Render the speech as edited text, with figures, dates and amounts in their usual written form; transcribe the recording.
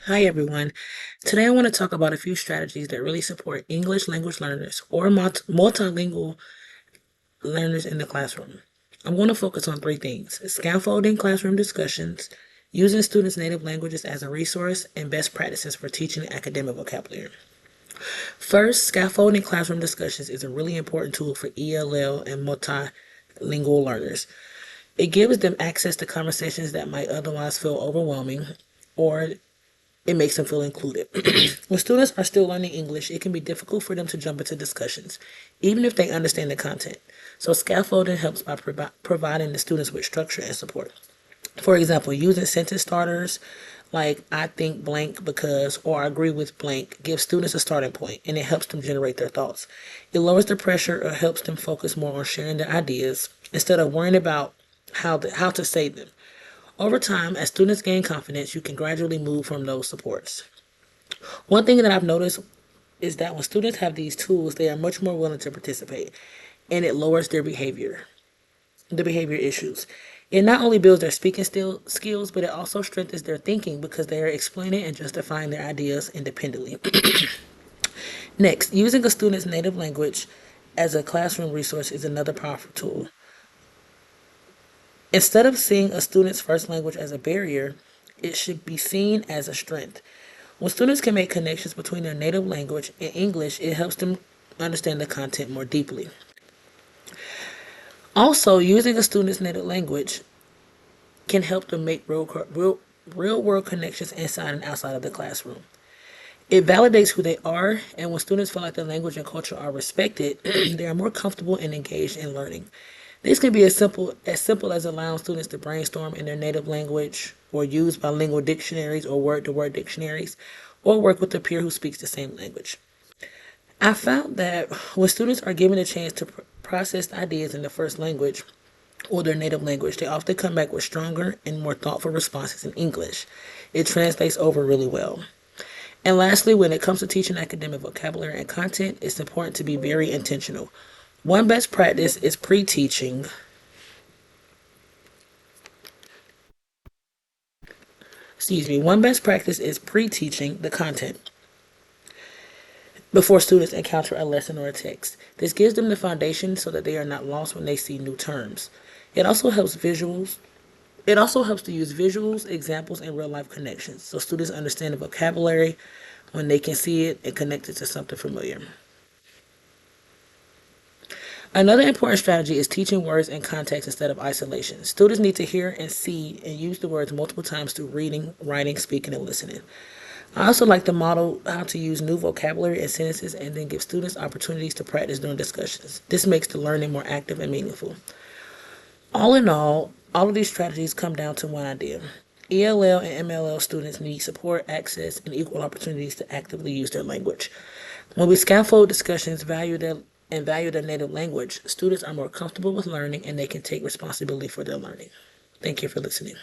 Hi everyone. Today I want to talk about a few strategies that really support English language learners or multilingual learners in the classroom. I'm going to focus on three things: scaffolding classroom discussions, using students' native languages as a resource, and best practices for teaching academic vocabulary. First, scaffolding classroom discussions is a really important tool for ELL and multilingual learners. It gives them access to conversations that might otherwise feel overwhelming, or it makes them feel included. When students are still learning English, it can be difficult for them to jump into discussions, even if they understand the content. So, scaffolding helps by providing the students with structure and support. For example, using sentence starters like "I think blank because" or "I agree with blank" gives students a starting point and it helps them generate their thoughts. It lowers the pressure or helps them focus more on sharing their ideas instead of worrying about how to say them. Over time, as students gain confidence, you can gradually move from those supports. One thing that I've noticed is that when students have these tools, they are much more willing to participate, and it lowers the behavior issues. It not only builds their skills, but it also strengthens their thinking because they are explaining and justifying their ideas independently. Next, using a student's native language as a classroom resource is another powerful tool. Instead of seeing a student's first language as a barrier, it should be seen as a strength. When students can make connections between their native language and English, it helps them understand the content more deeply. Also, using a student's native language can help them make real world connections inside and outside of the classroom. It validates who they are, and when students feel like their language and culture are respected, they are more comfortable and engaged in learning. This can be as simple as allowing students to brainstorm in their native language, or use bilingual dictionaries or word-to-word dictionaries, or work with a peer who speaks the same language. I found that when students are given a chance to process ideas in the first language or their native language, they often come back with stronger and more thoughtful responses in English. It translates over really well. And lastly, when it comes to teaching academic vocabulary and content, it's important to be very intentional. One best practice is pre-teaching. One best practice is pre-teaching the content before students encounter a lesson or a text. This gives them the foundation so that they are not lost when they see new terms. It also helps visuals. It also helps to use visuals, examples, and real life connections so students understand the vocabulary when they can see it and connect it to something familiar. Another important strategy is teaching words in context instead of isolation. Students need to hear and see and use the words multiple times through reading, writing, speaking, and listening. I also like to model how to use new vocabulary and sentences and then give students opportunities to practice during discussions. This makes the learning more active and meaningful. All in all of these strategies come down to one idea. ELL and MLL students need support, access, and equal opportunities to actively use their language. When we scaffold discussions, value their native language, students are more comfortable with learning and they can take responsibility for their learning. Thank you for listening.